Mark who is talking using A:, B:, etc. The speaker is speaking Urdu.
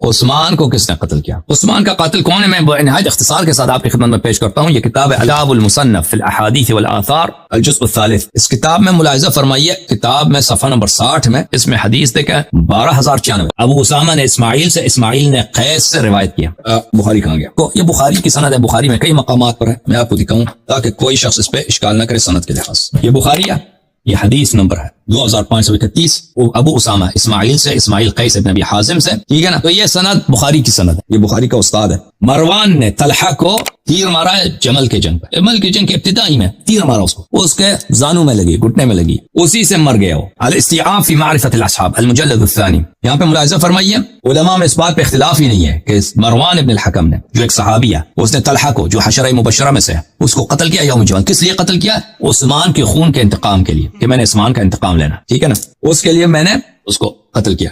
A: عثمان کو کس نے قتل کیا؟ عثمان کا قاتل کون ہے؟ میں نہایت اختصار کے ساتھ آپ کی خدمت میں پیش کرتا ہوں. یہ کتاب ہے اداب المصنف فی الاحادیث والآثار الجزء الثالث. اس کتاب میں ملاحظہ فرمائیے، کتاب میں صفحہ نمبر 60 میں اس میں حدیث دیکھیں 12096. ابو اسامہ نے اسماعیل سے، اسماعیل نے قیس سے روایت کیا. بخاری کہاں گیا؟ یہ بخاری کی سند ہے، بخاری میں کئی مقامات پر ہے، میں آپ کو دکھاؤں تاکہ کوئی شخص اس پہ اشکال نہ کرے سند کے لحاظ سے. یہ بخاری ہے، یہ حدیث نمبر ہے 2531. ابو اسامہ اسماعیل سے، اسماعیل قیس ابن ابی حازم سے، ٹھیک ہے نا. تو یہ سند بخاری کی سند ہے، یہ بخاری کا استاد ہے. مروان نے طلحہ کو تیر مارا ہے جمل کے جنگ پہ. جمل کی جنگ کے ابتدائی میں تیر مارا اس کو، اس کے زانوں میں لگی، گھٹنے میں لگی، اسی سے مر گیا. الاستیعاب فی معرفت الاصحاب المجلد الثانی. یہاں پہ ملاحظہ فرمائیے، علماء میں اس بات پہ اختلاف ہی نہیں ہے کہ مروان ابن الحکم نے، جو ایک صحابی ہے، اس نے طلحہ کو جو حشرہ مبشرہ میں سے ہے، اس کو قتل کیا یوم جمل. کس لیے قتل کیا؟ عثمان کے خون کے انتقام کے لیے، کہ میں نے عثمان کا انتقام لینا، ٹھیک ہے نا، اس کے لیے میں نے اس کو قتل کیا.